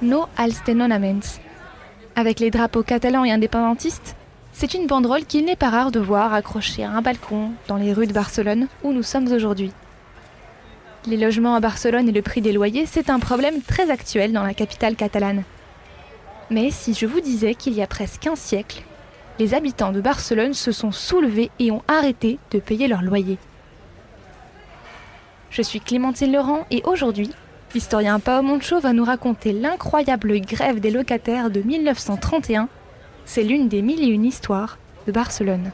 No als desnonaments. Avec les drapeaux catalans et indépendantistes, c'est une banderole qu'il n'est pas rare de voir accrochée à un balcon dans les rues de Barcelone où nous sommes aujourd'hui. Les logements à Barcelone et le prix des loyers, c'est un problème très actuel dans la capitale catalane. Mais si je vous disais qu'il y a presque un siècle, les habitants de Barcelone se sont soulevés et ont arrêté de payer leur loyer. Je suis Clémentine Laurent et aujourd'hui, l'historien Pao Moncho va nous raconter l'incroyable grève des locataires de 1931. C'est l'une des 1001 histoires de Barcelone.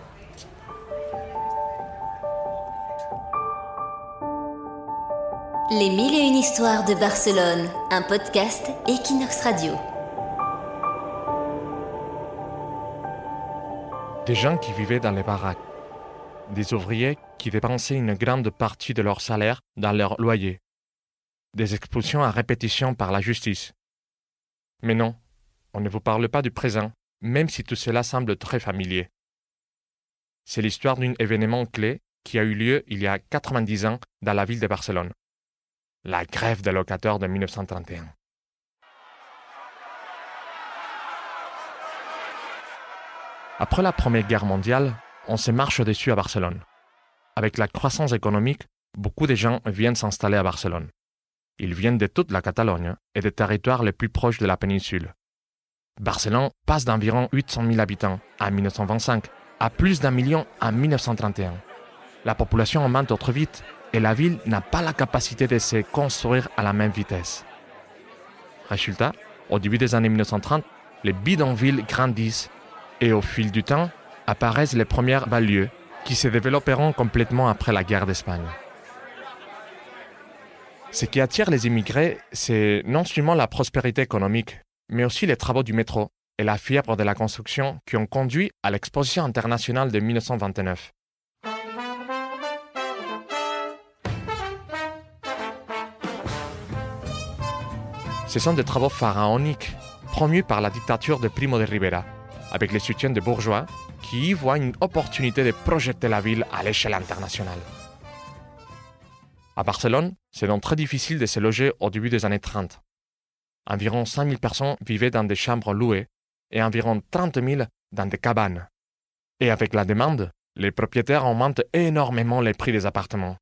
Les 1001 histoires de Barcelone, un podcast Equinox Radio. Des gens qui vivaient dans les baraques, des ouvriers qui dépensaient une grande partie de leur salaire dans leur loyer, des expulsions à répétition par la justice. Mais non, on ne vous parle pas du présent, même si tout cela semble très familier. C'est l'histoire d'un événement clé qui a eu lieu il y a 90 ans dans la ville de Barcelone, la grève des locataires de 1931. Après la Première Guerre mondiale, on se marche dessus à Barcelone. Avec la croissance économique, beaucoup de gens viennent s'installer à Barcelone. Ils viennent de toute la Catalogne et des territoires les plus proches de la péninsule. Barcelone passe d'environ 800 000 habitants en 1925 à plus d'1 million en 1931. La population augmente trop vite et la ville n'a pas la capacité de se construire à la même vitesse. Résultat, au début des années 1930, les bidonvilles grandissent et au fil du temps, apparaissent les premières banlieues qui se développeront complètement après la guerre d'Espagne. Ce qui attire les immigrés, c'est non seulement la prospérité économique, mais aussi les travaux du métro et la fièvre de la construction qui ont conduit à l'exposition internationale de 1929. Ce sont des travaux pharaoniques, promus par la dictature de Primo de Rivera, avec le soutien des bourgeois qui y voient une opportunité de projeter la ville à l'échelle internationale. À Barcelone, c'est donc très difficile de se loger au début des années 30. Environ 5 000 personnes vivaient dans des chambres louées et environ 30 000 dans des cabanes. Et avec la demande, les propriétaires augmentent énormément les prix des appartements.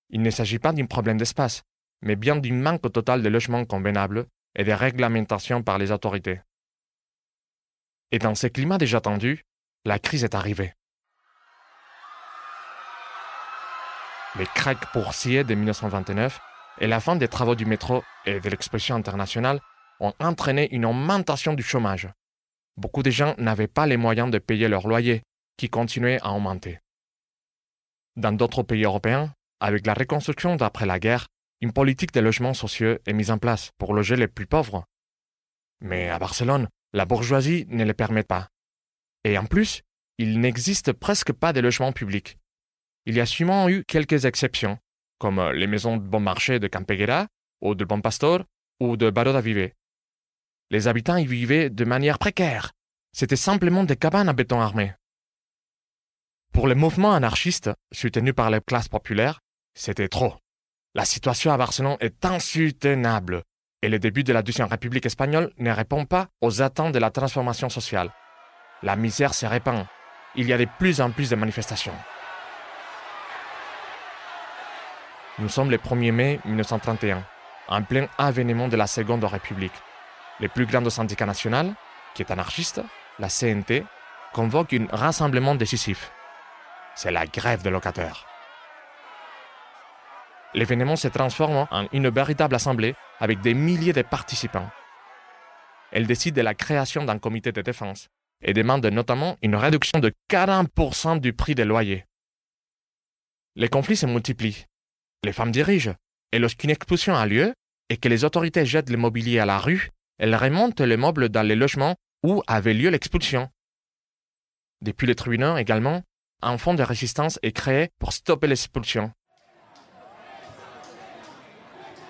Il ne s'agit pas d'un problème d'espace, mais bien d'un manque total de logements convenables et de réglementations par les autorités. Et dans ce climat déjà tendu, la crise est arrivée. Les cracks boursiers de 1929 et la fin des travaux du métro et de l'exposition internationale ont entraîné une augmentation du chômage. Beaucoup de gens n'avaient pas les moyens de payer leur loyer, qui continuait à augmenter. Dans d'autres pays européens, avec la reconstruction d'après la guerre, une politique de logements sociaux est mise en place pour loger les plus pauvres. Mais à Barcelone, la bourgeoisie ne le permet pas. Et en plus, il n'existe presque pas de logements publics. Il y a sûrement eu quelques exceptions, comme les maisons de bon marché de Campeguera, ou de Bon Pastor, ou de Baró d'Aviver. Les habitants y vivaient de manière précaire. C'était simplement des cabanes à béton armé. Pour les mouvements anarchistes, soutenus par les classes populaires, c'était trop. La situation à Barcelone est insoutenable. Et le début de la Deuxième République espagnole ne répond pas aux attentes de la transformation sociale. La misère se répand. Il y a de plus en plus de manifestations. Nous sommes le 1er mai 1931, en plein avènement de la Seconde République. Le plus grand syndicat national, qui est anarchiste, la CNT, convoque un rassemblement décisif. C'est la grève des locataires. L'événement se transforme en une véritable assemblée avec des milliers de participants. Elle décide de la création d'un comité de défense et demande notamment une réduction de 40% du prix des loyers. Les conflits se multiplient. Les femmes dirigent, et lorsqu'une expulsion a lieu et que les autorités jettent le mobilier à la rue, elles remontent les meubles dans les logements où avait lieu l'expulsion. Depuis les tribunaux également, un fonds de résistance est créé pour stopper l'expulsion.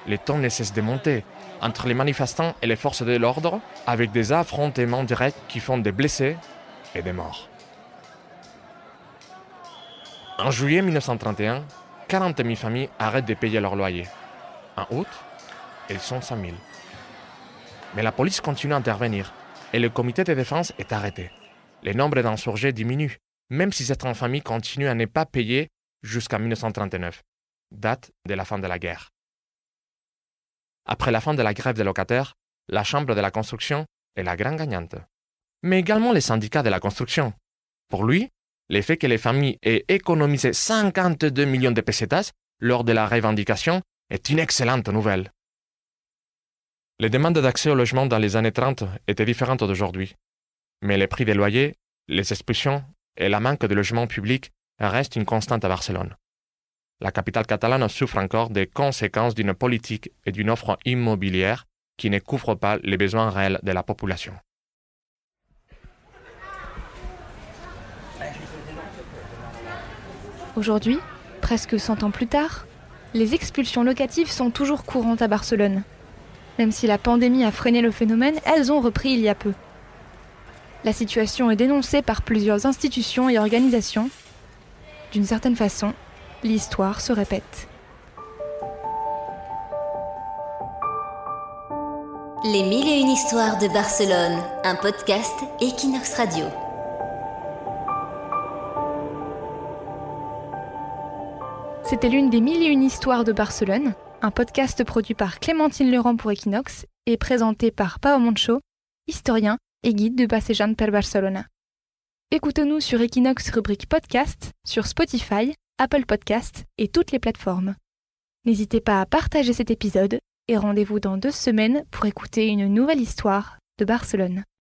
Les temps ne cessent de monter entre les manifestants et les forces de l'ordre, avec des affrontements directs qui font des blessés et des morts. En juillet 1931, 40 000 familles arrêtent de payer leur loyer. En août, ils sont 100 000. Mais la police continue à intervenir et le comité de défense est arrêté. Le nombre d'insurgés diminue, même si certaines familles continuent à ne pas payer jusqu'à 1939, date de la fin de la guerre. Après la fin de la grève des locataires, la Chambre de la construction est la grande gagnante. Mais également les syndicats de la construction. Pour lui, le fait que les familles aient économisé 52 millions de pesetas lors de la revendication est une excellente nouvelle. Les demandes d'accès au logement dans les années 30 étaient différentes d'aujourd'hui. Mais les prix des loyers, les expulsions et la manque de logements publics restent une constante à Barcelone. La capitale catalane souffre encore des conséquences d'une politique et d'une offre immobilière qui ne couvrent pas les besoins réels de la population. Aujourd'hui, presque 100 ans plus tard, les expulsions locatives sont toujours courantes à Barcelone. Même si la pandémie a freiné le phénomène, elles ont repris il y a peu. La situation est dénoncée par plusieurs institutions et organisations. D'une certaine façon, l'histoire se répète. Les 1001 histoires de Barcelone, un podcast Equinox Radio. C'était l'une des 1001 histoires de Barcelone, un podcast produit par Clémentine Leurent pour Equinox et présenté par Pau Moncho, historien et guide de Passejant per Barcelona. Écoutez-nous sur Equinox rubrique podcast, sur Spotify, Apple Podcast et toutes les plateformes. N'hésitez pas à partager cet épisode et rendez-vous dans 2 semaines pour écouter une nouvelle histoire de Barcelone.